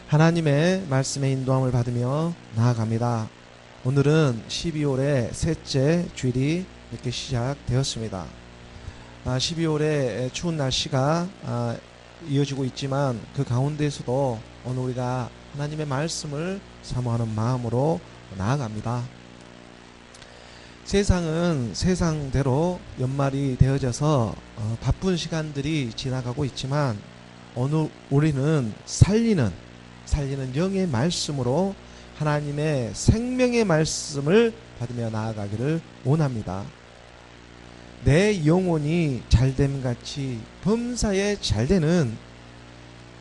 하나님의 말씀의 인도함을 받으며 나아갑니다. 오늘은 12월의 셋째 주일이 이렇게 시작되었습니다. 12월의 추운 날씨가 이어지고 있지만 그 가운데에서도 오늘 우리가 하나님의 말씀을 사모하는 마음으로 나아갑니다. 세상은 세상대로 연말이 되어져서 바쁜 시간들이 지나가고 있지만 오늘 우리는 살리는 영의 말씀으로 하나님의 생명의 말씀을 받으며 나아가기를 원합니다. 내 영혼이 잘됨같이 범사에 잘되는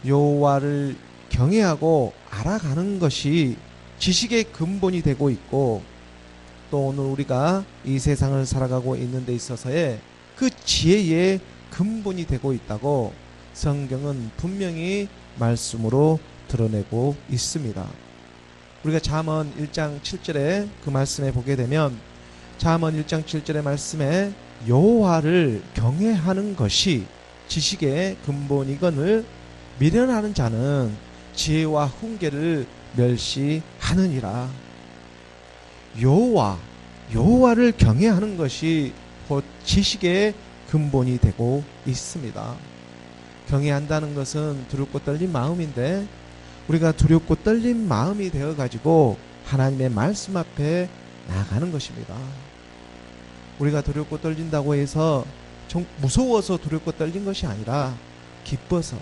여호와를 경외하고 알아가는 것이 지식의 근본이 되고 있고, 또 오늘 우리가 이 세상을 살아가고 있는 데 있어서의 그 지혜의 근본이 되고 있다고 성경은 분명히 말씀으로 드러내고 있습니다. 우리가 잠언 1장 7절에 그 말씀에 보게 되면, 잠언 1장 7절의 말씀에 여호와를 경외하는 것이 지식의 근본이거늘 미련하는 자는 지혜와 훈계를 멸시하느니라. 여호와를 경외하는 것이 곧 지식의 근본이 되고 있습니다. 경외한다는 것은 두렵고 떨린 마음인데, 우리가 두렵고 떨린 마음이 되어가지고 하나님의 말씀 앞에 나가는 것입니다. 우리가 두렵고 떨린다고 해서 좀 무서워서 두렵고 떨린 것이 아니라 기뻐서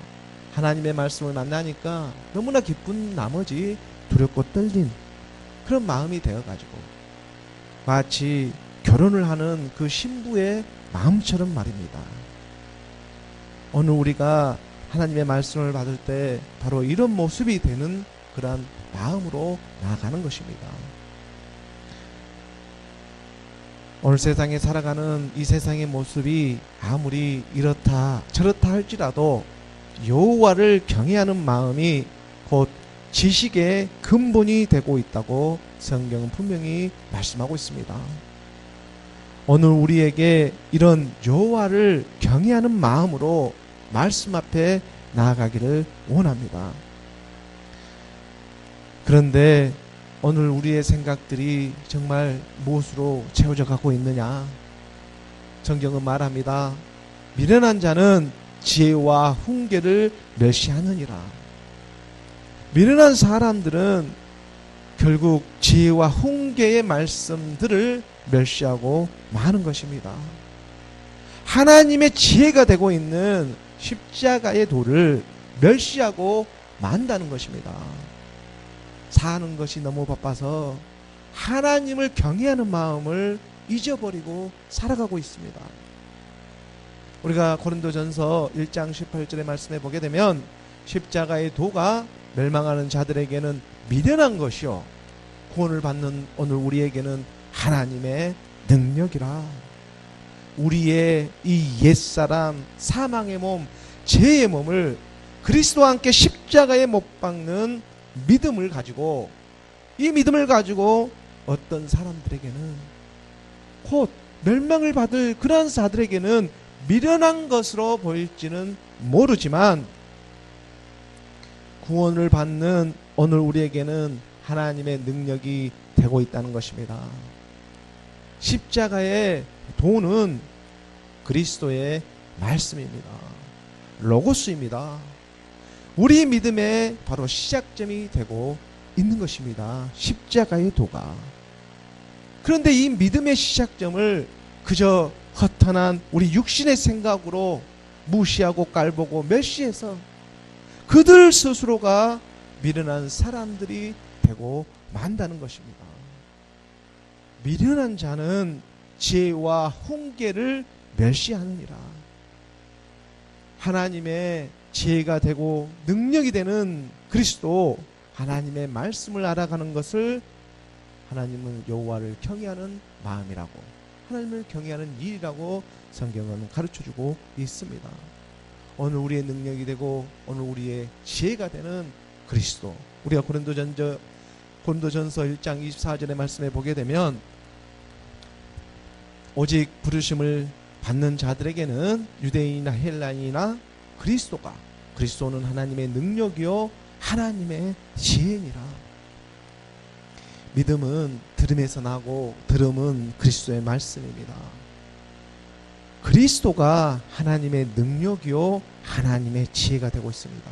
하나님의 말씀을 만나니까 너무나 기쁜 나머지 두렵고 떨린 그런 마음이 되어가지고 마치 결혼을 하는 그 신부의 마음처럼 말입니다. 오늘 우리가 하나님의 말씀을 받을 때 바로 이런 모습이 되는 그러한 마음으로 나아가는 것입니다. 오늘 세상에 살아가는 이 세상의 모습이 아무리 이렇다 저렇다 할지라도 여호와를 경외하는 마음이 곧 지식의 근본이 되고 있다고 성경은 분명히 말씀하고 있습니다. 오늘 우리에게 이런 여호와를 경외하는 마음으로 말씀 앞에 나아가기를 원합니다. 그런데 오늘 우리의 생각들이 정말 무엇으로 채워져 가고 있느냐? 성경은 말합니다. 미련한 자는 지혜와 훈계를 멸시하느니라. 미련한 사람들은 결국 지혜와 훈계의 말씀들을 멸시하고 마는 것입니다. 하나님의 지혜가 되고 있는 십자가의 도를 멸시하고 만다는 것입니다. 사는 것이 너무 바빠서 하나님을 경외하는 마음을 잊어버리고 살아가고 있습니다. 우리가 고린도전서 1장 18절의 말씀에 보게 되면, 십자가의 도가 멸망하는 자들에게는 미련한 것이요 구원을 받는 오늘 우리에게는 하나님의 능력이라. 우리의 이 옛사람 사망의 몸, 죄의 몸을 그리스도와 함께 십자가에 못 박는 믿음을 가지고, 이 믿음을 가지고 어떤 사람들에게는 곧 멸망을 받을 그러한 자들에게는 미련한 것으로 보일지는 모르지만, 구원을 받는 오늘 우리에게는 하나님의 능력이 되고 있다는 것입니다. 십자가의 도는 그리스도의 말씀입니다. 로고스입니다. 우리 믿음의 바로 시작점이 되고 있는 것입니다. 십자가의 도가. 그런데 이 믿음의 시작점을 그저 허탄한 우리 육신의 생각으로 무시하고 깔보고 멸시해서 그들 스스로가 미련한 사람들이 되고 만다는 것입니다. 미련한 자는 지혜와 훈계를 멸시하느니라. 하나님의 지혜가 되고 능력이 되는 그리스도, 하나님의 말씀을 알아가는 것을 하나님은 여호와를 경외하는 마음이라고, 하나님을 경외하는 일이라고 성경은 가르쳐주고 있습니다. 오늘 우리의 능력이 되고 오늘 우리의 지혜가 되는 그리스도, 우리가 고린도전서 1장 24절의 말씀에 보게 되면, 오직 부르심을 받는 자들에게는 유대인이나 헬라인이나 그리스도가 그리스도는 하나님의 능력이요 하나님의 지혜니라. 믿음은 들음에서 나고 들음은 그리스도의 말씀입니다. 그리스도가 하나님의 능력이요 하나님의 지혜가 되고 있습니다.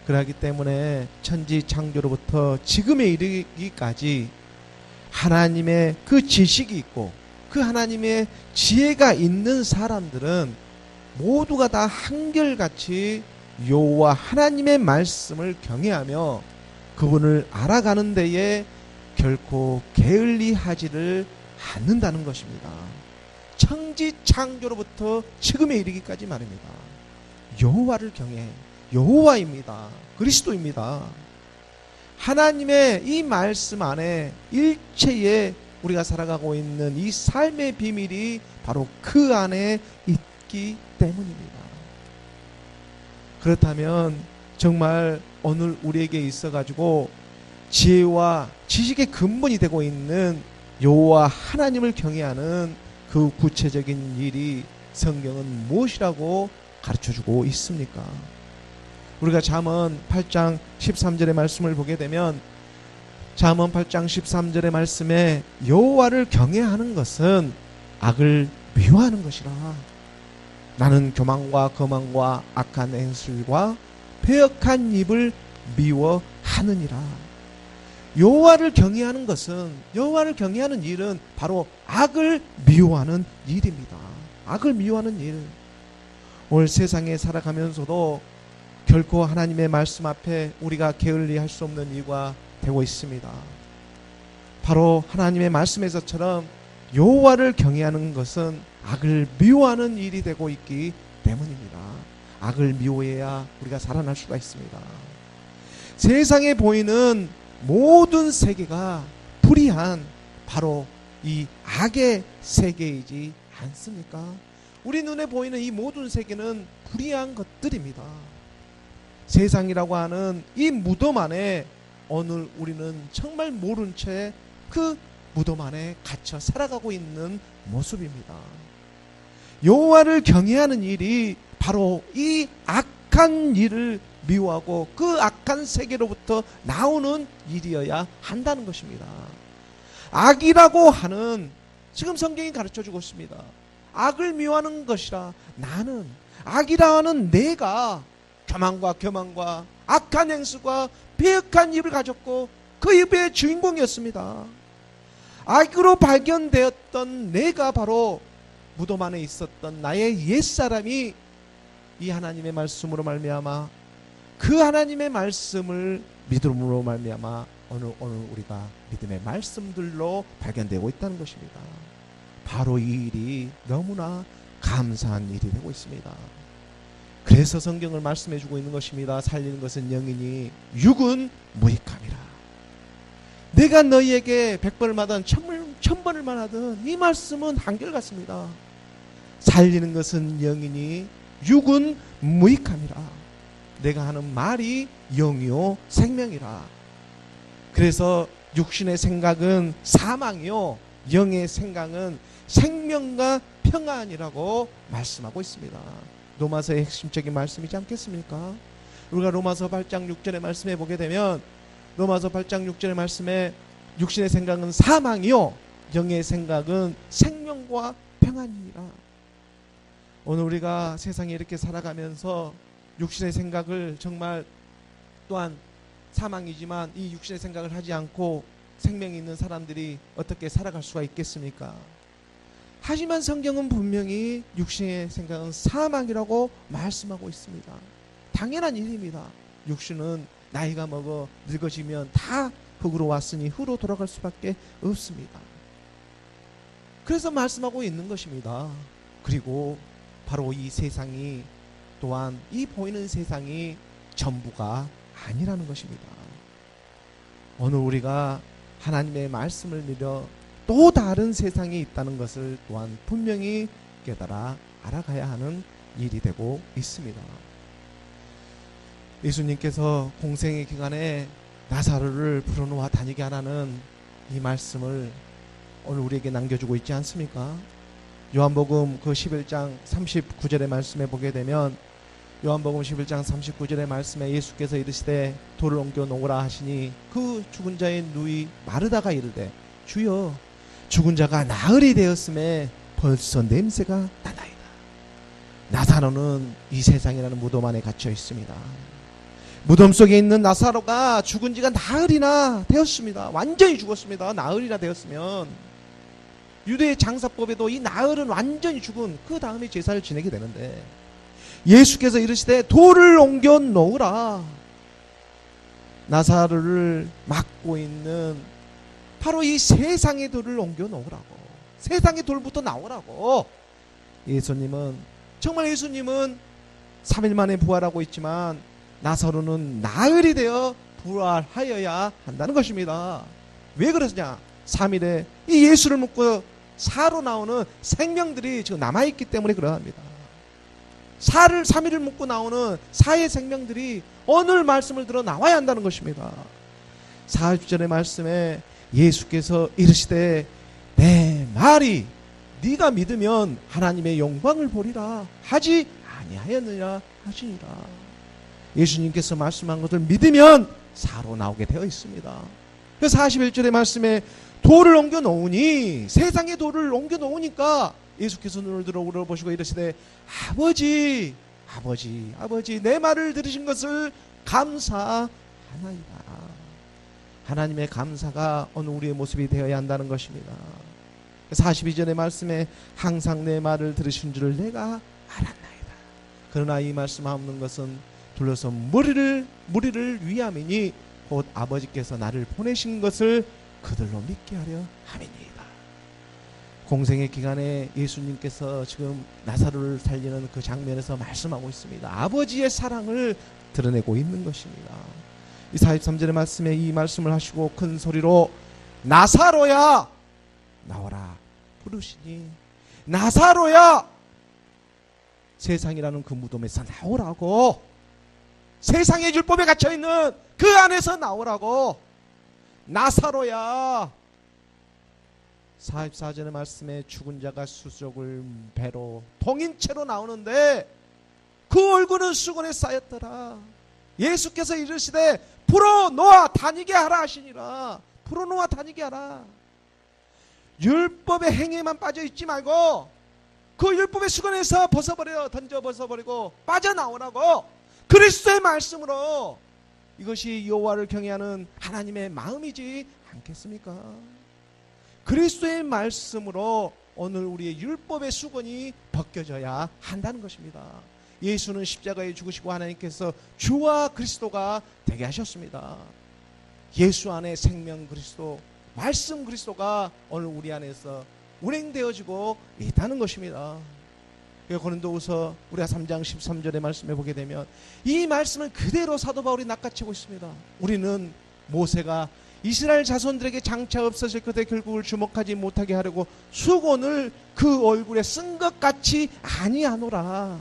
그렇기 때문에 천지 창조로부터 지금에 이르기까지 하나님의 그 지식이 있고 그 하나님의 지혜가 있는 사람들은 모두가 다 한결같이 여호와 하나님의 말씀을 경외하며 그분을 알아가는 데에 결코 게을리하지를 않는다는 것입니다. 천지 창조로부터 지금에 이르기까지 말입니다. 여호와를 경외, 여호와입니다. 그리스도입니다. 하나님의 이 말씀 안에 일체의 우리가 살아가고 있는 이 삶의 비밀이 바로 그 안에 있기 때문입니다. 그렇다면 정말 오늘 우리에게 있어가지고 지혜와 지식의 근본이 되고 있는 여호와 하나님을 경외하는 그 구체적인 일이 성경은 무엇이라고 가르쳐주고 있습니까? 우리가 잠언 8장 13절의 말씀을 보게 되면 잠언 8장 13절의 말씀에 여호와를 경외하는 것은 악을 미워하는 것이라. 나는 교만과 거만과 악한 행실과 배역한 입을 미워하느니라. 여호와를 경외하는 것은, 여호와를 경외하는 일은 바로 악을 미워하는 일입니다. 악을 미워하는 일. 오늘 세상에 살아가면서도 결코 하나님의 말씀 앞에 우리가 게을리할 수 없는 이유가 되고 있습니다. 바로 하나님의 말씀에서처럼 여호와를 경외하는 것은 악을 미워하는 일이 되고 있기 때문입니다. 악을 미워해야 우리가 살아날 수가 있습니다. 세상에 보이는 모든 세계가 불의한 바로 이 악의 세계이지 않습니까? 우리 눈에 보이는 이 모든 세계는 불의한 것들입니다. 세상이라고 하는 이 무덤 안에 오늘 우리는 정말 모른 채 그 무덤 안에 갇혀 살아가고 있는 모습입니다. 여호와를 경외하는 일이 바로 이 악한 일을 미워하고 그 악한 세계로부터 나오는 일이어야 한다는 것입니다. 악이라고 하는, 지금 성경이 가르쳐주고 있습니다. 악을 미워하는 것이라. 나는 악이라 하는 내가 교만과 악한 행수과 배역한 입을 가졌고 그 입의 주인공이었습니다. 악으로 발견되었던 내가 바로 무덤 안에 있었던 나의 옛사람이 이 하나님의 말씀으로 말미암아 그 하나님의 말씀을 믿음으로 말미암아 오늘 우리가 믿음의 말씀들로 발견되고 있다는 것입니다. 바로 이 일이 너무나 감사한 일이 되고 있습니다. 그래서 성경을 말씀해 주고 있는 것입니다. 살리는 것은 영이니 육은 무익함이라. 내가 너희에게 100번을 말하든 1000번을 말하든 이 말씀은 한결같습니다. 살리는 것은 영이니 육은 무익함이라. 내가 하는 말이 영이요 생명이라. 그래서 육신의 생각은 사망이요 영의 생각은 생명과 평안이라고 말씀하고 있습니다. 로마서의 핵심적인 말씀이지 않겠습니까? 우리가 로마서 8장 6절의 말씀에 보게 되면 로마서 8장 6절의 말씀에 육신의 생각은 사망이요 영의 생각은 생명과 평안이니라. 오늘 우리가 세상에 이렇게 살아가면서 육신의 생각을 정말 또한 사망이지만 이 육신의 생각을 하지 않고 생명이 있는 사람들이 어떻게 살아갈 수가 있겠습니까? 하지만 성경은 분명히 육신의 생각은 사망이라고 말씀하고 있습니다. 당연한 일입니다. 육신은 나이가 먹어 늙어지면 다 흙으로 왔으니 흙으로 돌아갈 수밖에 없습니다. 그래서 말씀하고 있는 것입니다. 그리고 바로 이 세상이 또한 이 보이는 세상이 전부가 아니라는 것입니다. 오늘 우리가 하나님의 말씀을 믿어 또 다른 세상이 있다는 것을 또한 분명히 깨달아 알아가야 하는 일이 되고 있습니다. 예수님께서 공생의 기간에 나사로를 불어놓아 다니게 하라는 이 말씀을 오늘 우리에게 남겨주고 있지 않습니까? 요한복음 그 11장 39절의 말씀에 보게 되면 요한복음 11장 39절의 말씀에 예수께서 이르시되 돌을 옮겨 놓으라 하시니 그 죽은 자의 누이 마르다가 이르되 주여 죽은 자가 나흘이 되었음에 벌써 냄새가 나나이다. 나사로는 이 세상이라는 무덤 안에 갇혀 있습니다. 무덤 속에 있는 나사로가 죽은 지가 나흘이나 되었습니다. 완전히 죽었습니다. 나흘이나 되었으면 유대 장사법에도 이 나흘은 완전히 죽은 그 다음에 제사를 지내게 되는데 예수께서 이르시되 돌을 옮겨 놓으라. 나사로를 막고 있는 바로 이 세상의 돌을 옮겨 놓으라고. 세상의 돌부터 나오라고. 정말 예수님은 3일 만에 부활하고 있지만 나사로는 나흘이 되어 부활하여야 한다는 것입니다. 왜 그러냐? 3일에 이 예수를 묻고 사로 나오는 생명들이 지금 남아있기 때문에 그러합니다. 3일을 묻고 나오는 사의 생명들이 오늘 말씀을 들어 나와야 한다는 것입니다. 40절의 말씀에 예수께서 이르시되 내 말이 네가 믿으면 하나님의 영광을 보리라 하지 아니하였느냐 하시니라. 예수님께서 말씀한 것을 믿으면 사로 나오게 되어 있습니다. 그래서 41절의 말씀에 돌을 옮겨 놓으니 세상의 돌을 옮겨 놓으니까 예수께서 눈을 들어 보시고 이르시되 아버지 내 말을 들으신 것을 감사하나이다. 하나님의 감사가 오늘 우리의 모습이 되어야 한다는 것입니다. 42절의 말씀에 항상 내 말을 들으신 줄을 내가 알았나이다. 그러나 이 말씀 없는 것은 둘러서 무리를 위함이니 곧 아버지께서 나를 보내신 것을 그들로 믿게 하려 함이니이다. 공생의 기간에 예수님께서 지금 나사로를 살리는 그 장면에서 말씀하고 있습니다. 아버지의 사랑을 드러내고 있는 것입니다. 이 43절의 말씀에 이 말씀을 하시고 큰 소리로 나사로야 나와라 부르시니 나사로야 세상이라는 그 무덤에서 나오라고. 세상의 율법에 갇혀있는 그 안에서 나오라고. 나사로야. 44절의 말씀에 죽은 자가 수족을 배로 동인채로 나오는데 그 얼굴은 수건에 쌓였더라. 예수께서 이르시되 풀어놓아 다니게 하라 하시니라. 풀어놓아 다니게 하라. 율법의 행위에만 빠져있지 말고 그 율법의 수건에서 던져 벗어버리고 빠져나오라고. 그리스도의 말씀으로. 이것이 여호와를 경외하는 하나님의 마음이지 않겠습니까? 그리스도의 말씀으로 오늘 우리의 율법의 수건이 벗겨져야 한다는 것입니다. 예수는 십자가에 죽으시고 하나님께서 주와 그리스도가 되게 하셨습니다. 예수 안에 생명 그리스도, 말씀 그리스도가 오늘 우리 안에서 운행되어지고 있다는 것입니다. 고린도후서 우리가 3장 13절의 말씀에 보게 되면 이 말씀은 그대로 사도 바울이 낚아채고 있습니다. 우리는 모세가 이스라엘 자손들에게 장차 없어질 것에 결국을 주목하지 못하게 하려고 수건을 그 얼굴에 쓴 것 같이 아니하노라.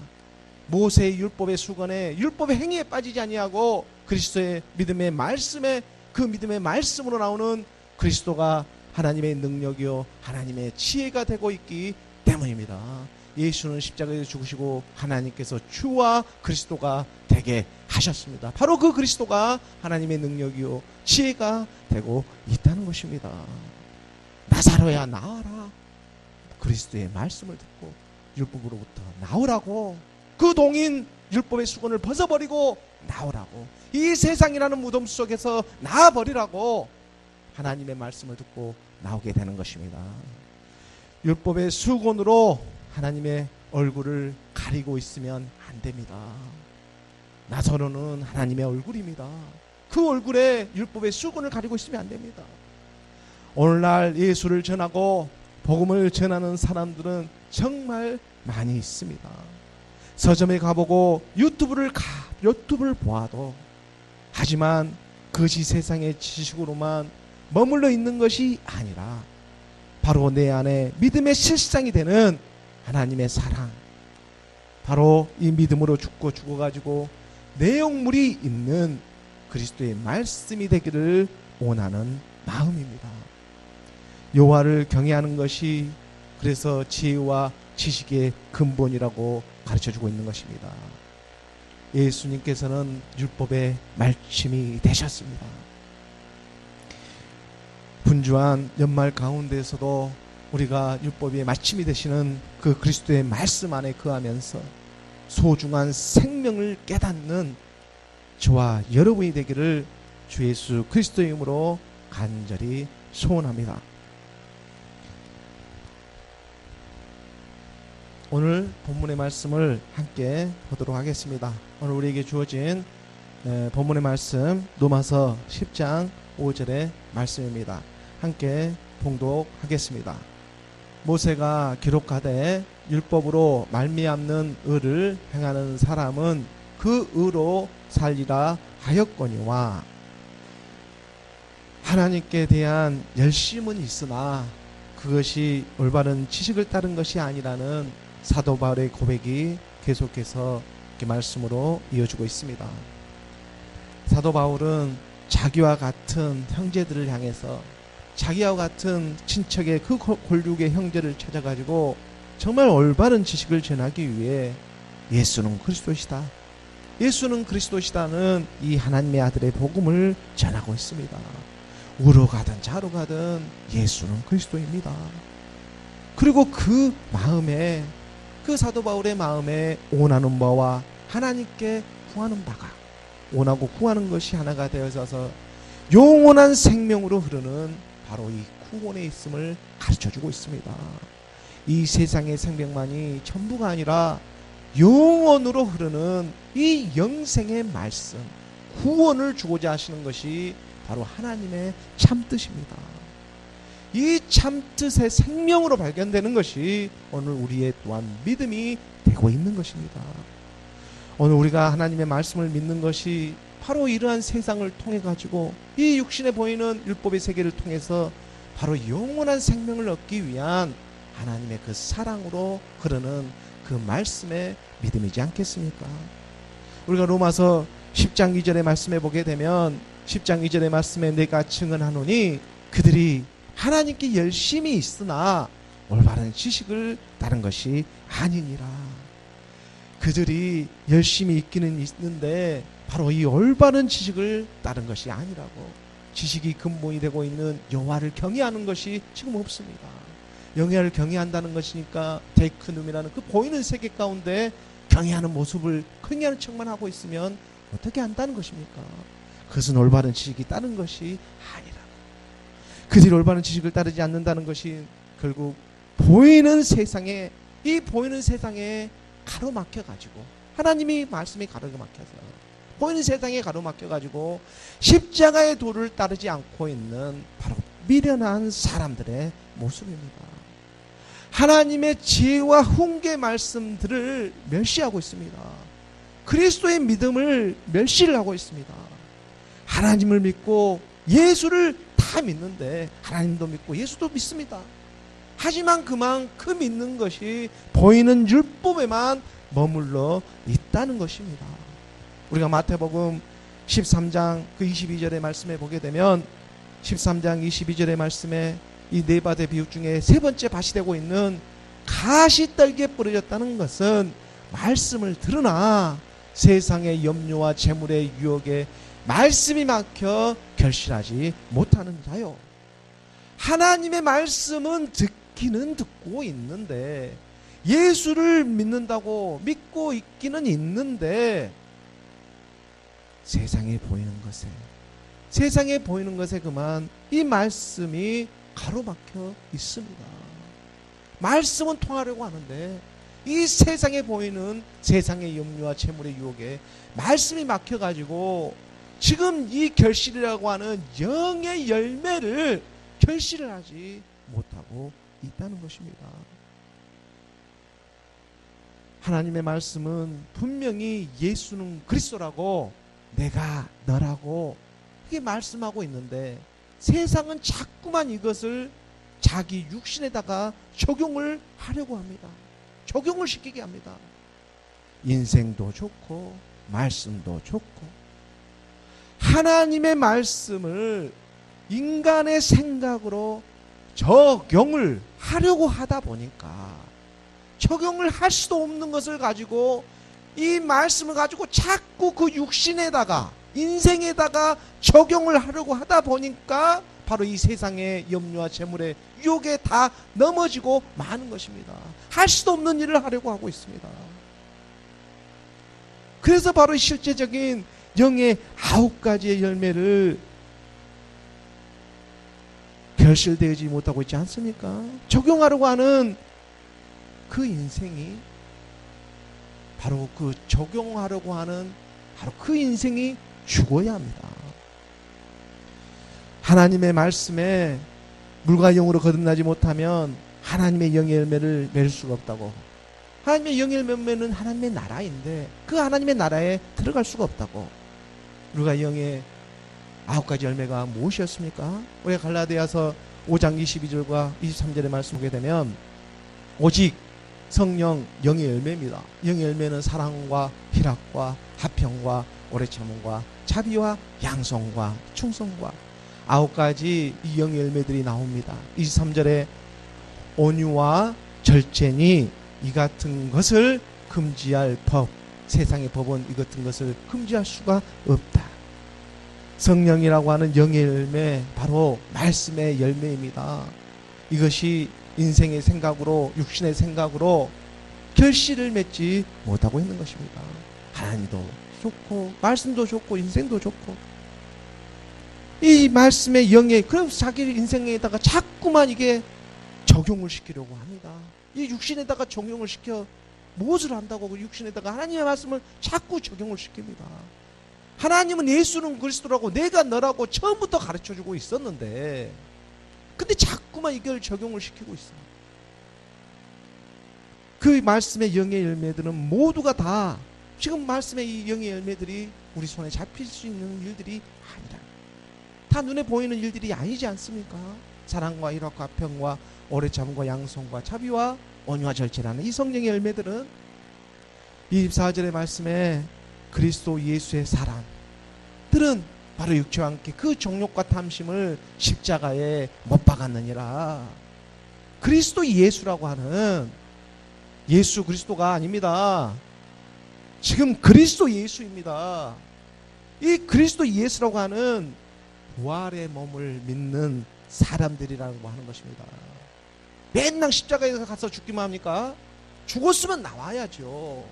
모세의 율법의 수건에 율법의 행위에 빠지지 아니하고 그리스도의 믿음의 말씀에 그 믿음의 말씀으로 나오는 그리스도가 하나님의 능력이요 하나님의 지혜가 되고 있기 때문입니다. 예수는 십자가에 죽으시고 하나님께서 주와 그리스도가 되게 하셨습니다. 바로 그 그리스도가 하나님의 능력이요 지혜가 되고 있다는 것입니다. 나사로야 나와라. 그리스도의 말씀을 듣고 율법으로부터 나오라고. 그 동인 율법의 수건을 벗어버리고 나오라고. 이 세상이라는 무덤 속에서 나와버리라고. 하나님의 말씀을 듣고 나오게 되는 것입니다. 율법의 수건으로 하나님의 얼굴을 가리고 있으면 안 됩니다. 나사로는 하나님의 얼굴입니다. 그 얼굴에 율법의 수건을 가리고 있으면 안 됩니다. 오늘날 예수를 전하고 복음을 전하는 사람들은 정말 많이 있습니다. 서점에 가보고 유튜브를 보아도 하지만 그것이 세상의 지식으로만 머물러 있는 것이 아니라 바로 내 안에 믿음의 실상이 되는 하나님의 사랑, 바로 이 믿음으로 죽어가지고 내용물이 있는 그리스도의 말씀이 되기를 원하는 마음입니다. 여호와를 경외하는 것이 그래서 지혜와 지식의 근본이라고 가르쳐주고 있는 것입니다. 예수님께서는 율법의 말씀이 되셨습니다. 분주한 연말 가운데에서도 우리가 율법의 말씀이 되시는 그 그리스도의 말씀 안에 거하면서 소중한 생명을 깨닫는 저와 여러분이 되기를 주 예수 그리스도의 이름으로 간절히 소원합니다. 오늘 본문의 말씀을 함께 보도록 하겠습니다. 오늘 우리에게 주어진 본문의 말씀 로마서 10장 5절의 말씀입니다. 함께 봉독하겠습니다. 모세가 기록하되 율법으로 말미암는 의를 행하는 사람은 그 의로 살리라 하였거니와 하나님께 대한 열심은 있으나 그것이 올바른 지식을 따른 것이 아니라는 사도 바울의 고백이 계속해서 이렇게 말씀으로 이어지고 있습니다. 사도 바울은 자기와 같은 형제들을 향해서 자기와 같은 친척의 그 골육의 형제를 찾아가지고 정말 올바른 지식을 전하기 위해 예수는 그리스도시다, 예수는 그리스도시다는 이 하나님의 아들의 복음을 전하고 있습니다. 우로 가든 좌로 가든 예수는 그리스도입니다. 그리고 그 마음에, 그 사도 바울의 마음에 원하는 바와 하나님께 구하는 바가, 원하고 구하는 것이 하나가 되어져서 영원한 생명으로 흐르는 바로 이 구원에 있음을 가르쳐주고 있습니다. 이 세상의 생명만이 전부가 아니라 영원으로 흐르는 이 영생의 말씀, 구원을 주고자 하시는 것이 바로 하나님의 참뜻입니다. 이 참뜻의 생명으로 발견되는 것이 오늘 우리의 또한 믿음이 되고 있는 것입니다. 오늘 우리가 하나님의 말씀을 믿는 것이 바로 이러한 세상을 통해 가지고 이 육신에 보이는 율법의 세계를 통해서 바로 영원한 생명을 얻기 위한 하나님의 그 사랑으로 흐르는 그 말씀의 믿음이지 않겠습니까? 우리가 로마서 10장 2절의 말씀에 보게 되면 10장 2절의 말씀에 내가 증언하노니 그들이 하나님께 열심히 있으나 올바른 지식을 따른 것이 아니니라. 그들이 열심히 있기는 있는데 바로 이 올바른 지식을 따른 것이 아니라고. 지식이 근본이 되고 있는 여호와를 경외하는 것이 지금 없습니다. 여호와를 경외한다는 것이니까 데이크눔이라는 그 보이는 세계 가운데 경외하는 모습을, 경외하는 척만 하고 있으면 어떻게 한다는 것입니까? 그것은 올바른 지식이 따른 것이 아니라고. 그들이 올바른 지식을 따르지 않는다는 것이 결국 보이는 세상에, 이 보이는 세상에 가로막혀가지고, 하나님이 말씀이 가로막혀서 보이는 세상에 가로막혀가지고 십자가의 도를 따르지 않고 있는 바로 미련한 사람들의 모습입니다. 하나님의 지혜와 훈계 말씀들을 멸시하고 있습니다. 그리스도의 믿음을 멸시를 하고 있습니다. 하나님을 믿고 예수를 다 믿는데, 하나님도 믿고 예수도 믿습니다. 하지만 그 믿는 것이 보이는 율법에만 머물러 있다는 것입니다. 우리가 마태복음 13장 그 22절의 말씀에 보게 되면 13장 22절의 말씀에 이 네 밭의 비유 중에 세 번째 밭이 되고 있는 가시떨기에 뿌려졌다는 것은 말씀을 들으나 세상의 염려와 재물의 유혹에 말씀이 막혀 결실하지 못하는 자요. 하나님의 말씀은 듣기는 듣고 있는데, 예수를 믿는다고 믿고 있기는 있는데 세상에 보이는 것에 그만 이 말씀이 가로막혀 있습니다. 말씀은 통하려고 하는데 이 세상에 보이는 세상의 염려와 재물의 유혹에 말씀이 막혀가지고 지금 이 결실이라고 하는 영의 열매를 결실을 하지 못하고 있다는 것입니다. 하나님의 말씀은 분명히 예수는 그리스도라고, 내가 너라고 이게 말씀하고 있는데 세상은 자꾸만 이것을 자기 육신에다가 적용을 하려고 합니다. 적용을 시키게 합니다. 인생도 좋고 말씀도 좋고, 하나님의 말씀을 인간의 생각으로 적용을 하려고 하다 보니까 적용을 할 수도 없는 것을 가지고 이 말씀을 가지고 자꾸 그 육신에다가 인생에다가 적용을 하려고 하다 보니까 바로 이 세상의 염려와 재물의 유혹에 다 넘어지고 마는 것입니다. 할 수도 없는 일을 하려고 하고 있습니다. 그래서 바로 실제적인 영의 9가지의 열매를 결실되지 못하고 있지 않습니까? 적용하려고 하는 그 인생이 바로 그 적용하려고 하는 바로 그 인생이 죽어야 합니다. 하나님의 말씀에 물과 영으로 거듭나지 못하면 하나님의 영의 열매를 맺을 수가 없다고. 하나님의 영의 열매는 하나님의 나라인데 그 하나님의 나라에 들어갈 수가 없다고. 물과 영의 9가지 열매가 무엇이었습니까? 우리가 갈라디아서 5장 22절과 23절의 말씀 보게 되면 오직 성령 영의 열매입니다. 영의 열매는 사랑과 희락과 화평과 오래 참음과 자비와 양성과 충성과 9가지 이 영의 열매들이 나옵니다. 23절에 온유와 절제니 이 같은 것을 금지할 법, 세상의 법은 이 같은 것을 금지할 수가 없다. 성령이라고 하는 영의 열매, 바로 말씀의 열매입니다. 이것이 인생의 생각으로, 육신의 생각으로 결실을 맺지 못하고 있는 것입니다. 하나님도 좋고 말씀도 좋고 인생도 좋고 이 말씀의 영에, 그래서 자기 인생에다가 자꾸만 이게 적용을 시키려고 합니다. 이 육신에다가 적용을 시켜 무엇을 한다고 그 육신에다가 하나님의 말씀을 자꾸 적용을 시킵니다. 하나님은 예수는 그리스도라고 내가 너라고 처음부터 가르쳐주고 있었는데 근데 자꾸만 이걸 적용을 시키고 있어요. 그 말씀의 영의 열매들은 모두가 다 지금 말씀의 이 영의 열매들이 우리 손에 잡힐 수 있는 일들이 아니라 다 눈에 보이는 일들이 아니지 않습니까? 사랑과 희락과 화평과 오래 참음과 양성과 자비와 온유와 절제라는 이 성령의 열매들은 24절의 말씀에 그리스도 예수의 사람들은 바로 육체와 함께 그 정욕과 탐심을 십자가에 못 박았느니라. 그리스도 예수라고 하는 예수 그리스도가 아닙니다. 지금 그리스도 예수입니다. 이 그리스도 예수라고 하는 부활의 몸을 믿는 사람들이라고 하는 것입니다. 맨날 십자가에 가서 죽기만 합니까? 죽었으면 나와야죠.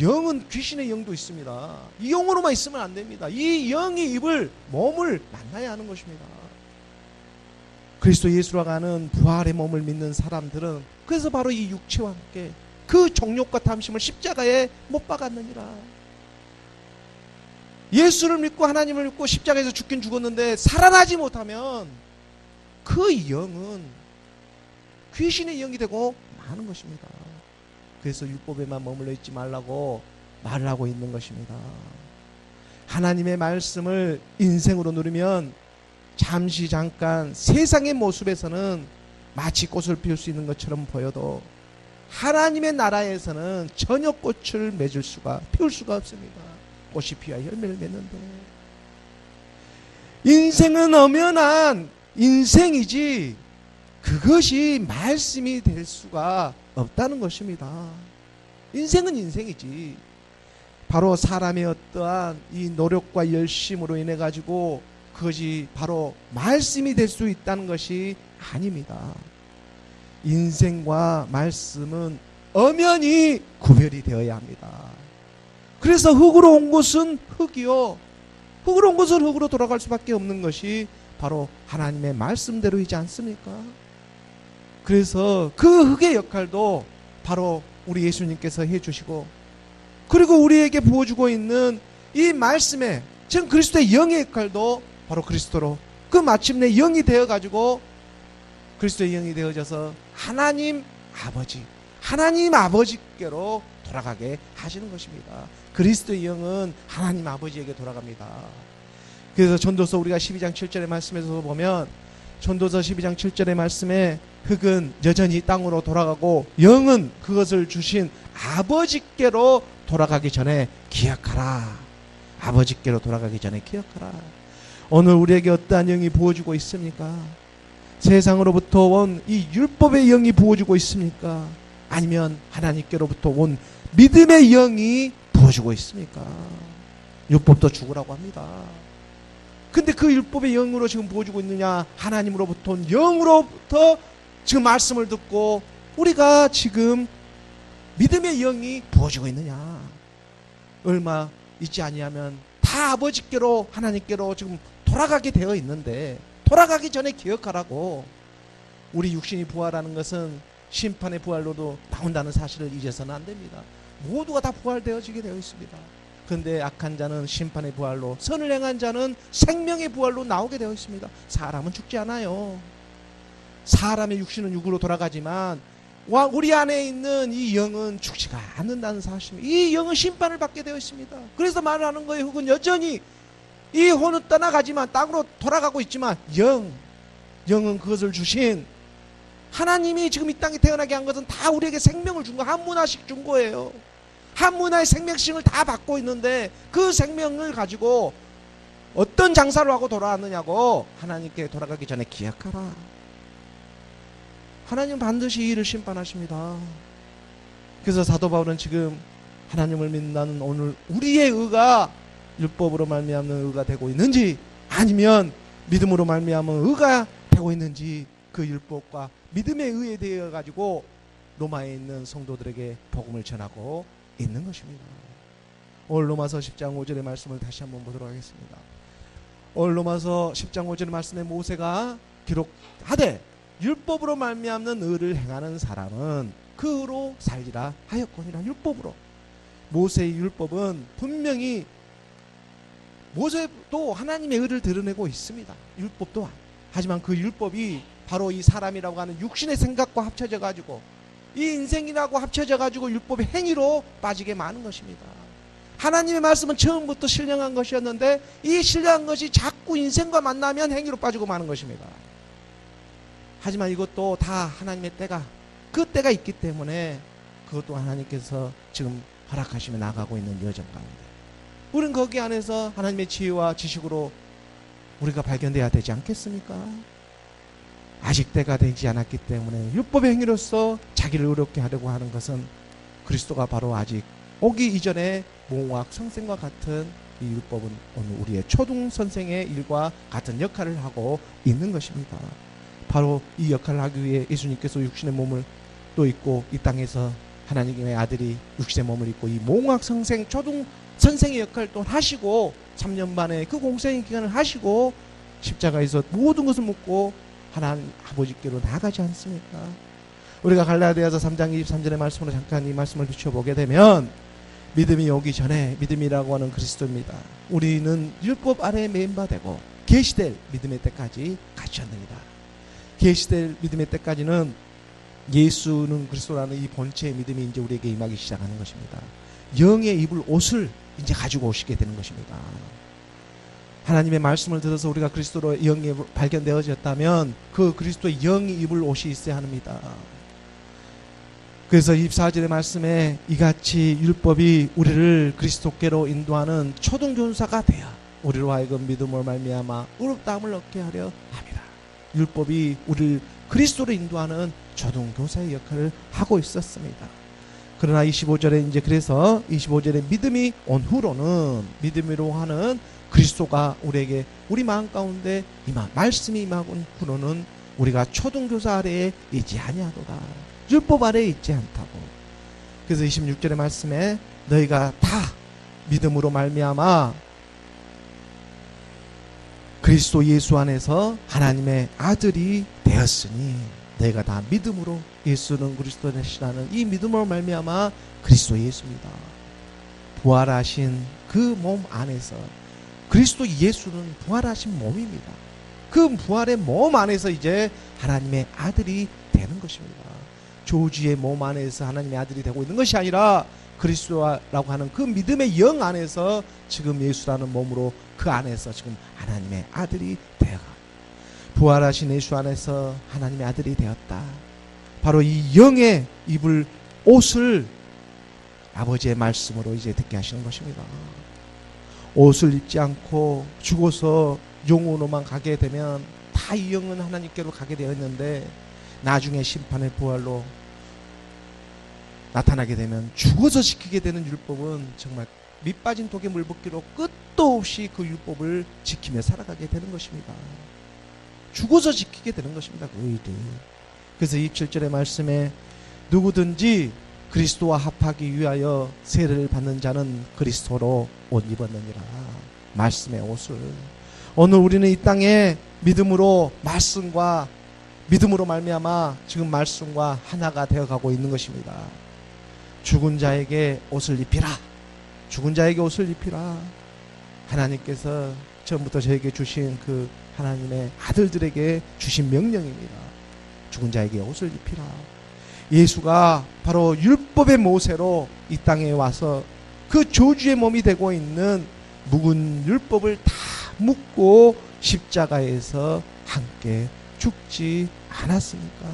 영은 귀신의 영도 있습니다. 이 영으로만 있으면 안 됩니다. 이 영이 입을 몸을 만나야 하는 것입니다. 그리스도 예수라고 하는 부활의 몸을 믿는 사람들은 그래서 바로 이 육체와 함께 그 정욕과 탐심을 십자가에 못 박았느니라. 예수를 믿고 하나님을 믿고 십자가에서 죽긴 죽었는데 살아나지 못하면 그 영은 귀신의 영이 되고 마는 것입니다. 그래서 율법에만 머물러 있지 말라고 말을 하고 있는 것입니다. 하나님의 말씀을 인생으로 누리면 잠시 잠깐 세상의 모습에서는 마치 꽃을 피울 수 있는 것처럼 보여도 하나님의 나라에서는 전혀 꽃을 맺을 수가, 피울 수가 없습니다. 꽃이 피어야 열매를 맺는데 인생은 엄연한 인생이지 그것이 말씀이 될 수가 없다는 것입니다. 인생은 인생이지 바로 사람의 어떠한 이 노력과 열심으로 인해 가지고 그것이 바로 말씀이 될 수 있다는 것이 아닙니다. 인생과 말씀은 엄연히 구별이 되어야 합니다. 그래서 흙으로 온 것은 흙이요, 흙으로 온 것은 흙으로 돌아갈 수밖에 없는 것이 바로 하나님의 말씀대로이지 않습니까? 그래서 그 흙의 역할도 바로 우리 예수님께서 해주시고 그리고 우리에게 부어주고 있는 이 말씀에 지금 그리스도의 영의 역할도 바로 그리스도로 그 마침내 영이 되어가지고 그리스도의 영이 되어져서 하나님 아버지께로 돌아가게 하시는 것입니다. 그리스도의 영은 하나님 아버지에게 돌아갑니다. 그래서 전도서 우리가 12장 7절의 말씀에서 보면 전도서 12장 7절의 말씀에 흙은 여전히 땅으로 돌아가고 영은 그것을 주신 아버지께로 돌아가기 전에 기억하라. 아버지께로 돌아가기 전에 기억하라. 오늘 우리에게 어떠한 영이 부어주고 있습니까? 세상으로부터 온 이 율법의 영이 부어주고 있습니까? 아니면 하나님께로부터 온 믿음의 영이 부어주고 있습니까? 율법도 죽으라고 합니다. 근데 그 율법의 영으로 지금 부어주고 있느냐? 하나님으로부터 온 영으로부터 지금 말씀을 듣고 우리가 지금 믿음의 영이 부어지고 있느냐? 얼마 있지 아니하면 다 아버지께로 하나님께로 지금 돌아가게 되어 있는데, 돌아가기 전에 기억하라고. 우리 육신이 부활하는 것은 심판의 부활로도 나온다는 사실을 잊어서는 안 됩니다. 모두가 다 부활되어지게 되어 있습니다. 그런데 악한 자는 심판의 부활로, 선을 행한 자는 생명의 부활로 나오게 되어 있습니다. 사람은 죽지 않아요. 사람의 육신은 육으로 돌아가지만 우리 안에 있는 이 영은 죽지가 않는다는 사실입니다. 이 영은 심판을 받게 되어 있습니다. 그래서 말하는 거예요. 혹은 여전히 이 혼은 떠나가지만 땅으로 돌아가고 있지만 영은 그것을 주신 하나님이 지금 이 땅에 태어나게 한 것은 다 우리에게 생명을 준 거, 한 문화씩 준 거예요. 한 문화의 생명식을 다 받고 있는데 그 생명을 가지고 어떤 장사를 하고 돌아왔느냐고. 하나님께 돌아가기 전에 기억하라. 하나님 반드시 이 일을 심판하십니다. 그래서 사도 바울은 지금 하나님을 믿는다는 오늘 우리의 의가 율법으로 말미암는 의가 되고 있는지, 아니면 믿음으로 말미암은 의가 되고 있는지, 그 율법과 믿음의 의에 대해 가지고 로마에 있는 성도들에게 복음을 전하고 있는 것입니다. 오늘 로마서 10장 5절의 말씀을 다시 한번 보도록 하겠습니다. 오늘 로마서 10장 5절의 말씀에 모세가 기록하되 율법으로 말미암는 의를 행하는 사람은 그 의로 살리라 하였거니라. 율법으로. 모세의 율법은 분명히 모세도 하나님의 의를 드러내고 있습니다. 율법 또한. 하지만 그 율법이 바로 이 사람이라고 하는 육신의 생각과 합쳐져 가지고, 이 인생이라고 합쳐져 가지고 율법의 행위로 빠지게 많은 것입니다. 하나님의 말씀은 처음부터 신령한 것이었는데 이 신령한 것이 자꾸 인생과 만나면 행위로 빠지고 마는 것입니다. 하지만 이것도 다 하나님의 때가, 그 때가 있기 때문에 그것도 하나님께서 지금 허락하시며 나가고 있는 여정 가운데 우리는 거기 안에서 하나님의 지혜와 지식으로 우리가 발견돼야 되지 않겠습니까? 아직 때가 되지 않았기 때문에 율법의 행위로서 자기를 의롭게 하려고 하는 것은 그리스도가 바로 아직 오기 이전에 몽학 선생과 같은 이 율법은 오늘 우리의 초등 선생의 일과 같은 역할을 하고 있는 것입니다. 바로 이 역할을 하기 위해 예수님께서 육신의 몸을 또 입고 이 땅에서 하나님의 아들이 육신의 몸을 입고 이 몽학 선생, 초등 선생의 역할을 또 하시고 3년 반의 그 공생의 기간을 하시고 십자가에서 모든 것을 묻고 하나님 아버지께로 나가지 않습니까? 우리가 갈라디아서 3장 23절의 말씀으로 잠깐 이 말씀을 비춰보게 되면, 믿음이 오기 전에 믿음이라고 하는 그리스도입니다. 우리는 율법 아래에 매인바되고 계시될 믿음의 때까지 갇혔느니라. 계시될 믿음의 때까지는 예수는 그리스도라는 이 본체의 믿음이 이제 우리에게 임하기 시작하는 것입니다. 영의 입을 옷을 이제 가지고 오시게 되는 것입니다. 하나님의 말씀을 들어서 우리가 그리스도로 영이 발견되어졌다면 그 그리스도의 영이 입을 옷이 있어야 합니다. 그래서 24절의 말씀에 이같이 율법이 우리를 그리스도께로 인도하는 초등교사가 되어 우리로 하여금 믿음으로 말미암아 의롭다함을 얻게 하려 합니다. 율법이 우리를 그리스도로 인도하는 초등교사의 역할을 하고 있었습니다. 그러나 25절에 이제 그래서 25절에 믿음이 온 후로는, 믿음으로 하는 그리스도가 우리에게 우리 마음 가운데 말씀이 임하고 후로는 우리가 초등교사 아래에 있지 아니하도다. 율법 아래에 있지 않다고. 그래서 26절의 말씀에 너희가 다 믿음으로 말미암아 그리스도 예수 안에서 하나님의 아들이 되었으니, 너희가 다 믿음으로, 예수는 그리스도 되시라는 이 믿음으로 말미암아 그리스도 예수입니다. 부활하신 그 몸 안에서, 그리스도 예수는 부활하신 몸입니다. 그 부활의 몸 안에서 이제 하나님의 아들이 되는 것입니다. 조주의 몸 안에서 하나님의 아들이 되고 있는 것이 아니라 그리스도라고 하는 그 믿음의 영 안에서 지금 예수라는 몸으로 그 안에서 지금 하나님의 아들이 되어가, 부활하신 예수 안에서 하나님의 아들이 되었다. 바로 이 영의 입을 옷을 아버지의 말씀으로 이제 듣게 하시는 것입니다. 옷을 입지 않고 죽어서 영혼으로만 가게 되면 다 이 영은 하나님께로 가게 되어 있는데, 나중에 심판의 부활로 나타나게 되면 죽어서 지키게 되는 율법은 정말 밑빠진 독에 물붓기로 끝도 없이 그 율법을 지키며 살아가게 되는 것입니다. 죽어서 지키게 되는 것입니다. 그 일이. 그래서 27절의 말씀에 누구든지 그리스도와 합하기 위하여 세례를 받는 자는 그리스도로 옷 입었느니라. 말씀의 옷을. 오늘 우리는 이 땅에 믿음으로 말씀과 믿음으로 말미암아 지금 말씀과 하나가 되어가고 있는 것입니다. 죽은 자에게 옷을 입히라. 죽은 자에게 옷을 입히라. 하나님께서 처음부터 저에게 주신 그 하나님의 아들들에게 주신 명령입니다. 죽은 자에게 옷을 입히라. 예수가 바로 율법의 모세로 이 땅에 와서 그 저주의 몸이 되고 있는 묵은 율법을 다 묵고 십자가에서 함께 죽지 않았습니까?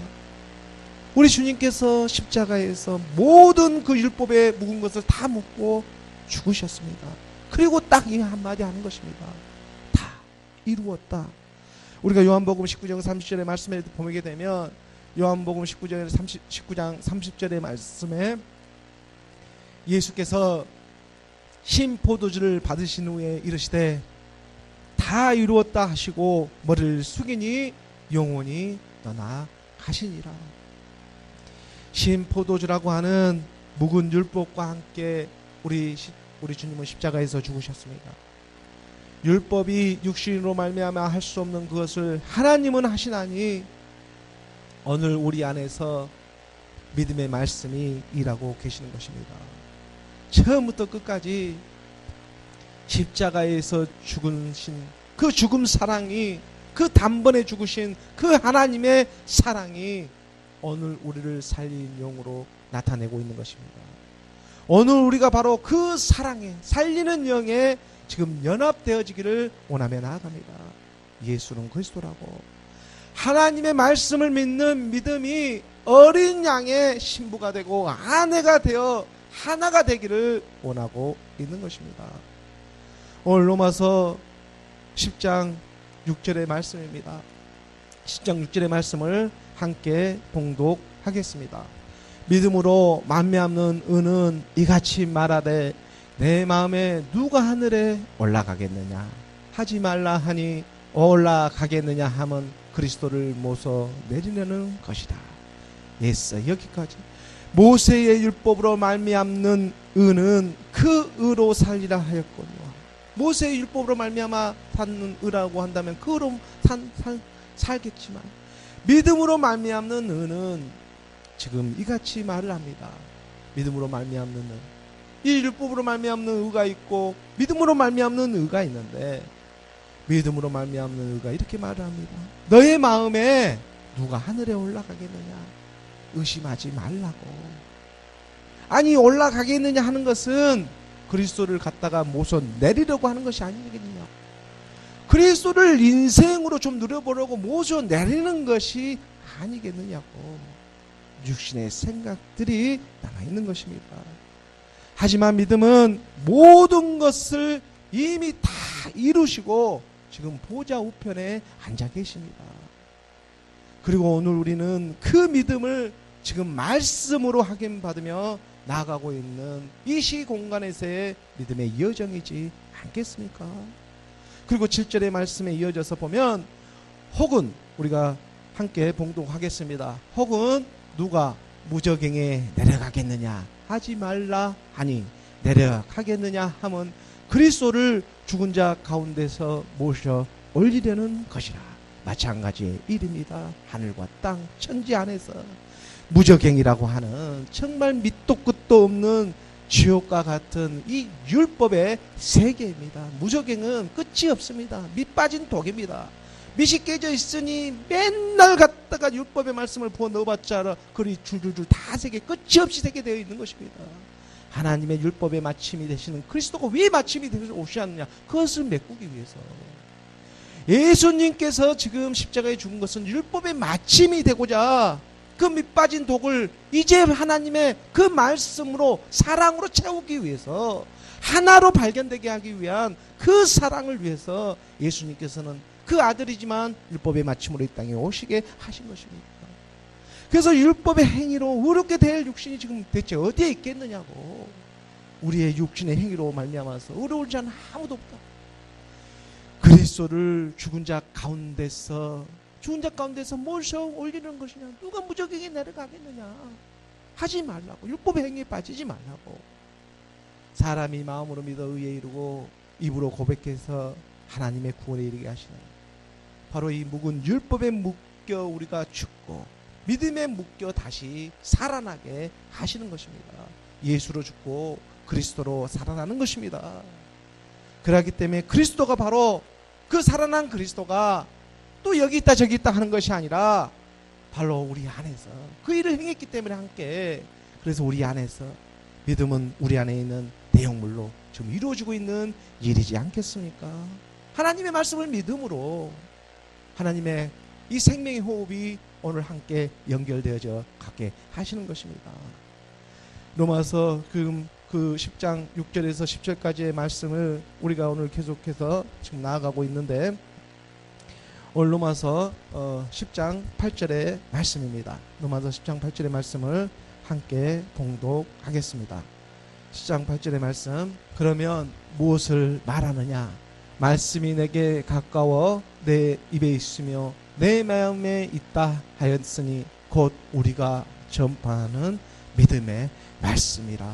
우리 주님께서 십자가에서 모든 그 율법에 묵은 것을 다 묵고 죽으셨습니다. 그리고 딱 이 한마디 하는 것입니다. 다 이루었다. 우리가 요한복음 19장 30절의 말씀에 보게 되면 요한복음 19장 30절의 말씀에 예수께서 신포도주를 받으신 후에 이르시되 다 이루었다 하시고 머리를 숙이니 영혼이 떠나 가시니라. 신포도주라고 하는 묵은 율법과 함께 우리 주님은 십자가에서 죽으셨습니다. 율법이 육신으로 말미암아 할 수 없는 그것을 하나님은 하시나니 오늘 우리 안에서 믿음의 말씀이 일하고 계시는 것입니다. 처음부터 끝까지 십자가에서 죽으신 그 죽음 사랑이, 그 단번에 죽으신 그 하나님의 사랑이 오늘 우리를 살린 영으로 나타내고 있는 것입니다. 오늘 우리가 바로 그 사랑에, 살리는 영에 지금 연합되어지기를 원하며 나아갑니다. 예수는 그리스도라고. 하나님의 말씀을 믿는 믿음이 어린 양의 신부가 되고 아내가 되어 하나가 되기를 원하고 있는 것입니다. 오늘 로마서 10장 6절의 말씀입니다. 10장 6절의 말씀을 함께 봉독하겠습니다. 믿음으로 만미없는 은은 이같이 말하되 내 마음에 누가 하늘에 올라가겠느냐 하지 말라 하니 올라가겠느냐 하면 그리스도를 모서 내리려는 것이다. 예서 여기까지. 모세의 율법으로 말미암는 의는 그 의로 살리라 하였거니와. 모세의 율법으로 말미암아 사는 의라고 한다면 그 의로 살겠지만 믿음으로 말미암는 의는 지금 이같이 말을 합니다. 믿음으로 말미암는 의. 이 율법으로 말미암는 의가 있고 믿음으로 말미암는 의가 있는데 믿음으로 말미암는 의가 이렇게 말을 합니다. 너의 마음에 누가 하늘에 올라가겠느냐 의심하지 말라고. 아니 올라가겠느냐 하는 것은 그리스도를 갖다가 모서 내리려고 하는 것이 아니겠느냐. 그리스도를 인생으로 좀 누려보려고 모서 내리는 것이 아니겠느냐고. 육신의 생각들이 남아있는 것입니다. 하지만 믿음은 모든 것을 이미 다 이루시고 지금 보좌 우편에 앉아 계십니다. 그리고 오늘 우리는 그 믿음을 지금 말씀으로 확인받으며 나아가고 있는 이 시공간에서의 믿음의 여정이지 않겠습니까? 그리고 7절의 말씀에 이어져서 보면 혹은 우리가 함께 봉독하겠습니다. 혹은 누가 무저갱에 내려가겠느냐 하지 말라 하니 내려가겠느냐 하면 그리스도를 죽은 자 가운데서 모셔 올리려는 것이라. 마찬가지의 일입니다. 하늘과 땅 천지 안에서 무저갱이라고 하는 정말 밑도 끝도 없는 지옥과 같은 이 율법의 세계입니다. 무저갱은 끝이 없습니다. 밑 빠진 독입니다. 밑이 깨져 있으니 맨날 갖다가 율법의 말씀을 부어 넣어봤자 그리 줄줄줄 다 새게 끝이 없이 새게 되어 있는 것입니다. 하나님의 율법의 마침이 되시는 그리스도가 왜 마침이 되셔서 오셨느냐? 그것을 메꾸기 위해서. 예수님께서 지금 십자가에 죽은 것은 율법의 마침이 되고자 그 밑빠진 독을 이제 하나님의 그 말씀으로 사랑으로 채우기 위해서 하나로 발견되게 하기 위한 그 사랑을 위해서 예수님께서는 그 아들이지만 율법의 마침으로 이 땅에 오시게 하신 것입니다. 그래서 율법의 행위로 의롭게 될 육신이 지금 대체 어디에 있겠느냐고. 우리의 육신의 행위로 말미암아서 의로울 자는 아무도 없다. 그리스도를 죽은 자 가운데서 모셔 올리는 것이냐. 누가 무적에게 내려가겠느냐. 하지 말라고. 율법의 행위에 빠지지 말라고. 사람이 마음으로 믿어 의에 이르고 입으로 고백해서 하나님의 구원에 이르게 하시는, 바로 이 묵은 율법에 묶여 우리가 죽고 믿음에 묶여 다시 살아나게 하시는 것입니다. 예수로 죽고 그리스도로 살아나는 것입니다. 그렇기 때문에 그리스도가 바로 그 살아난 그리스도가 또 여기 있다 저기 있다 하는 것이 아니라 바로 우리 안에서 그 일을 행했기 때문에 함께, 그래서 우리 안에서 믿음은 우리 안에 있는 내용물로 지금 이루어지고 있는 일이지 않겠습니까? 하나님의 말씀을 믿음으로 하나님의 이 생명의 호흡이 오늘 함께 연결되어져 가게 하시는 것입니다. 로마서 그 10장 6절에서 10절까지의 말씀을 우리가 오늘 계속해서 지금 나아가고 있는데, 오늘 로마서 10장 8절의 말씀입니다. 로마서 10장 8절의 말씀을 함께 봉독하겠습니다. 10장 8절의 말씀. 그러면 무엇을 말하느냐? 말씀이 내게 가까워 내 입에 있으며 내 마음에 있다 하였으니 곧 우리가 전파하는 믿음의 말씀이라.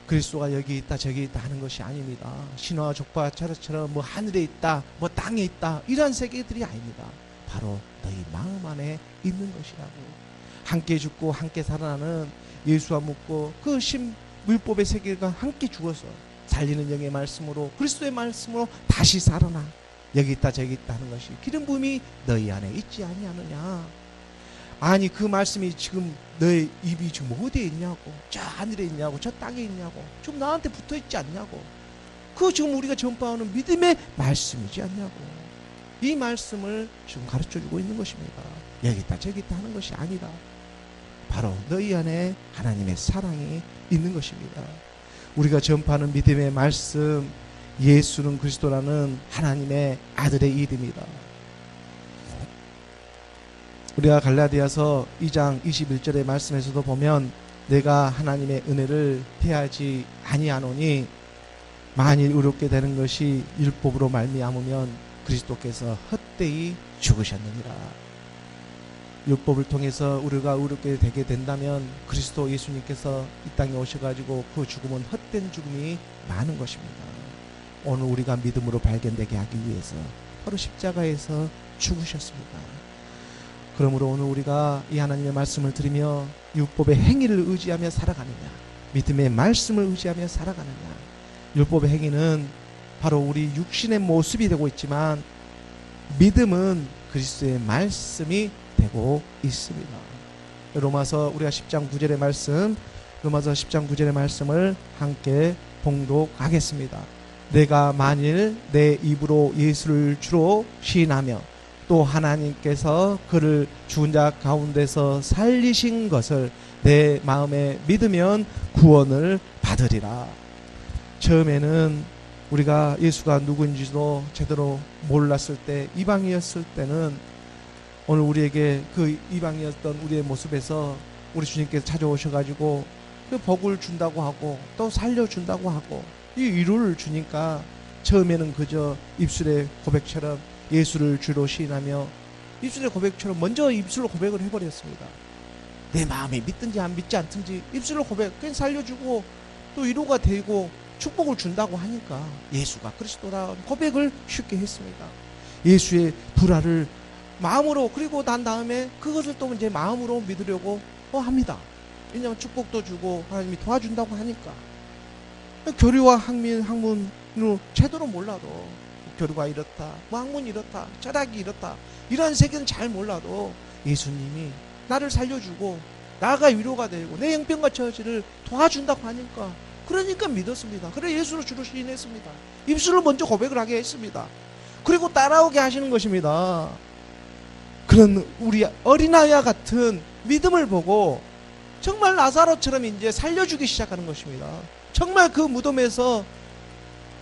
그리스도가 여기 있다 저기 있다 하는 것이 아닙니다. 신화와 족파 차례처럼 뭐 하늘에 있다 뭐 땅에 있다 이런 세계들이 아닙니다. 바로 너희 마음 안에 있는 것이라고. 함께 죽고 함께 살아나는 예수와 묻고 그 율법의 세계가 함께 죽어서 살리는 영의 말씀으로, 그리스도의 말씀으로 다시 살아나 여기 있다 저기 있다 하는 것이 기름 부음이 너희 안에 있지 아니하느냐. 아니 그 말씀이 지금 너의 입이 지금 어디에 있냐고, 저 하늘에 있냐고, 저 땅에 있냐고, 지금 나한테 붙어 있지 않냐고. 그거 지금 우리가 전파하는 믿음의 말씀이지 않냐고. 이 말씀을 지금 가르쳐주고 있는 것입니다. 여기 있다 저기 있다 하는 것이 아니라 바로 너희 안에 하나님의 사랑이 있는 것입니다. 우리가 전파하는 믿음의 말씀, 예수는 그리스도라는 하나님의 아들의 이름이다. 우리가 갈라디아서 2장 21절의 말씀에서도 보면 내가 하나님의 은혜를 피하지 아니하노니 만일 의롭게 되는 것이 율법으로 말미암으면 그리스도께서 헛되이 죽으셨느니라. 율법을 통해서 우리가 의롭게 되게 된다면 그리스도 예수님께서 이 땅에 오셔가지고 그 죽음은 헛된 죽음이 많은 것입니다. 오늘 우리가 믿음으로 발견되게 하기 위해서 바로 십자가에서 죽으셨습니다. 그러므로 오늘 우리가 이 하나님의 말씀을 들으며 율법의 행위를 의지하며 살아가느냐, 믿음의 말씀을 의지하며 살아가느냐. 율법의 행위는 바로 우리 육신의 모습이 되고 있지만 믿음은 그리스도의 말씀이 되고 있습니다. 로마서 우리가 10장 9절의 말씀, 로마서 10장 9절의 말씀을 함께 봉독하겠습니다. 내가 만일 내 입으로 예수를 주로 시인하며 또 하나님께서 그를 죽은 자 가운데서 살리신 것을 내 마음에 믿으면 구원을 받으리라. 처음에는 우리가 예수가 누구인지도 제대로 몰랐을 때, 이방이었을 때는 오늘 우리에게 그 이방이었던 우리의 모습에서 우리 주님께서 찾아오셔가지고 그 복을 준다고 하고 또 살려준다고 하고 이 위로를 주니까 처음에는 그저 입술의 고백처럼 예수를 주로 시인하며 입술의 고백처럼 먼저 입술로 고백을 해버렸습니다. 내 마음에 믿든지 안 믿지 않든지 입술로 고백, 그냥 살려주고 또 위로가 되고 축복을 준다고 하니까 예수가 그리스도라 고백을 쉽게 했습니다. 예수의 불화를 마음으로, 그리고 난 다음에 그것을 또 이제 마음으로 믿으려고 합니다. 왜냐하면 축복도 주고 하나님이 도와준다고 하니까. 교류와 학문으로 제대로 몰라도 교류가 이렇다, 뭐 학문이 이렇다, 철학이 이렇다 이런 세계는 잘 몰라도 예수님이 나를 살려주고 나가 위로가 되고 내 형편과 처지를 도와준다고 하니까, 그러니까 믿었습니다. 그래 예수를 주로 시인했습니다. 입술로 먼저 고백을 하게 했습니다. 그리고 따라오게 하시는 것입니다. 그런 우리 어린아이와 같은 믿음을 보고 정말 나사로처럼 이제 살려주기 시작하는 것입니다. 정말 그 무덤에서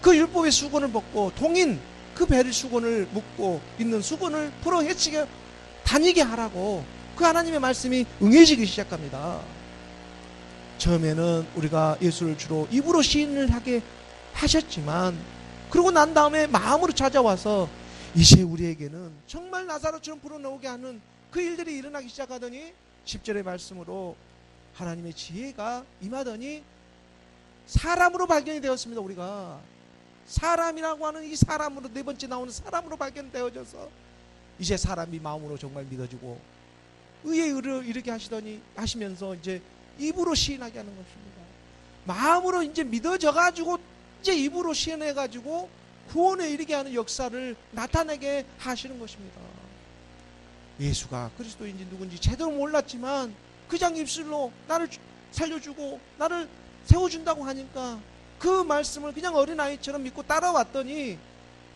그 율법의 수건을 벗고 동인 그 배를 수건을 묶고 있는 수건을 풀어 헤치게 다니게 하라고 그 하나님의 말씀이 응해지기 시작합니다. 처음에는 우리가 예수를 주로 입으로 시인을 하게 하셨지만 그러고 난 다음에 마음으로 찾아와서 이제 우리에게는 정말 나사로처럼 불어넣게 하는 그 일들이 일어나기 시작하더니 10절의 말씀으로 하나님의 지혜가 임하더니 사람으로 발견이 되었습니다. 우리가 사람이라고 하는 이 사람으로, 네 번째 나오는 사람으로 발견되어져서 이제 사람이 마음으로 정말 믿어지고 의에 이르게 하시면서 이제 입으로 시인하게 하는 것입니다. 마음으로 이제 믿어져 가지고 이제 입으로 시인해 가지고 구원에 이르게 하는 역사를 나타내게 하시는 것입니다. 예수가 그리스도인지 누군지 제대로 몰랐지만 그냥 입술로 나를 살려주고 나를 세워준다고 하니까 그 말씀을 그냥 어린아이처럼 믿고 따라왔더니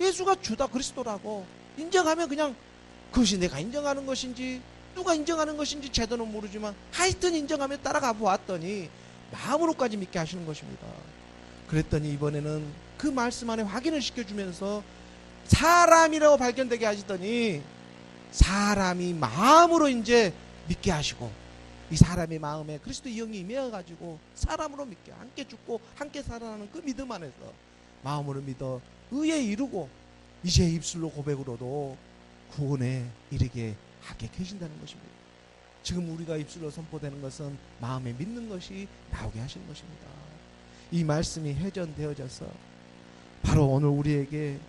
예수가 주다 그리스도라고 인정하면 그냥 그것이 내가 인정하는 것인지 누가 인정하는 것인지 제대로 모르지만 하여튼 인정하며 따라가 보았더니 마음으로까지 믿게 하시는 것입니다. 그랬더니 이번에는 그 말씀 안에 확인을 시켜주면서 사람이라고 발견되게 하시더니 사람이 마음으로 이제 믿게 하시고 이 사람의 마음에 그리스도의 영이 임해가지고 사람으로 믿게 함께 죽고 함께 살아나는 그 믿음 안에서 마음으로 믿어 의에 이르고 이제 입술로 고백으로도 구원에 이르게 하게 계신다는 것입니다. 지금 우리가 입술로 선포되는 것은 마음에 믿는 것이 나오게 하시는 것입니다. 이 말씀이 회전되어져서 바로 오늘 우리에게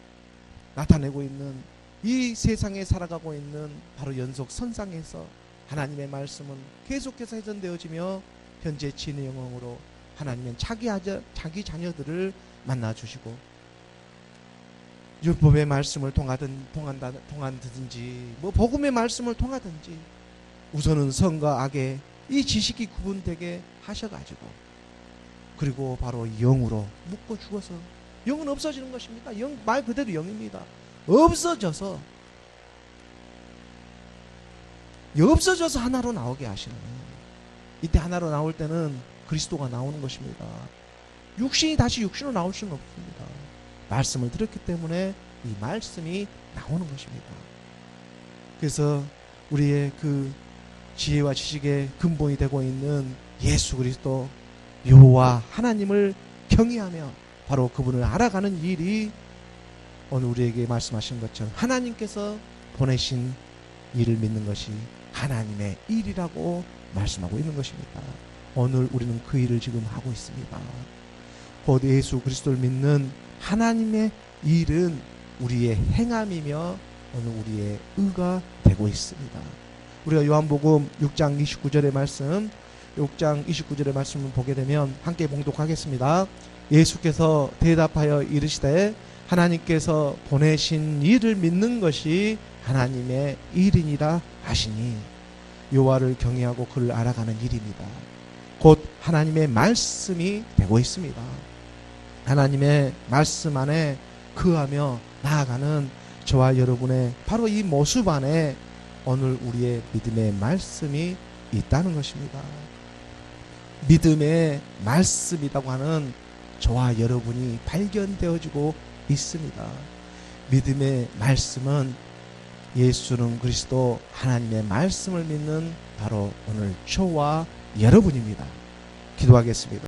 나타내고 있는 이 세상에 살아가고 있는 바로 연속선상에서 하나님의 말씀은 계속해서 회전되어지며 현재 진의 영광으로 하나님은 자기 자녀들을 만나주시고 율법의 말씀을 통하든지 뭐 복음의 말씀을 통하든지 우선은 선과 악의 이 지식이 구분되게 하셔가지고 그리고 바로 영으로 묶어 죽어서 영은 없어지는 것입니다. 영 말 그대로 영입니다. 없어져서 하나로 나오게 하시는 이때 하나로 나올 때는 그리스도가 나오는 것입니다. 육신이 다시 육신으로 나올 수는 없습니다. 말씀을 들었기 때문에 이 말씀이 나오는 것입니다. 그래서 우리의 그 지혜와 지식의 근본이 되고 있는 예수 그리스도 여호와 하나님을 경외하며 바로 그분을 알아가는 일이 오늘 우리에게 말씀하신 것처럼 하나님께서 보내신 일을 믿는 것이 하나님의 일이라고 말씀하고 있는 것입니다. 오늘 우리는 그 일을 지금 하고 있습니다. 곧 예수 그리스도를 믿는 하나님의 일은 우리의 행함이며 오늘 우리의 의가 되고 있습니다. 우리가 요한복음 6장 29절의 말씀 6장 29절의 말씀을 보게 되면 함께 봉독하겠습니다. 예수께서 대답하여 이르시되 하나님께서 보내신 일을 믿는 것이 하나님의 일이니라 하시니 여호와를 경외하고 그를 알아가는 일입니다. 곧 하나님의 말씀이 되고 있습니다. 하나님의 말씀 안에 거하며 나아가는 저와 여러분의 바로 이 모습 안에 오늘 우리의 믿음의 말씀이 있다는 것입니다. 믿음의 말씀이라고 하는 저와 여러분이 발견되어지고 있습니다. 믿음의 말씀은 예수는 그리스도 하나님의 말씀을 믿는 바로 오늘 저와 여러분입니다. 기도하겠습니다.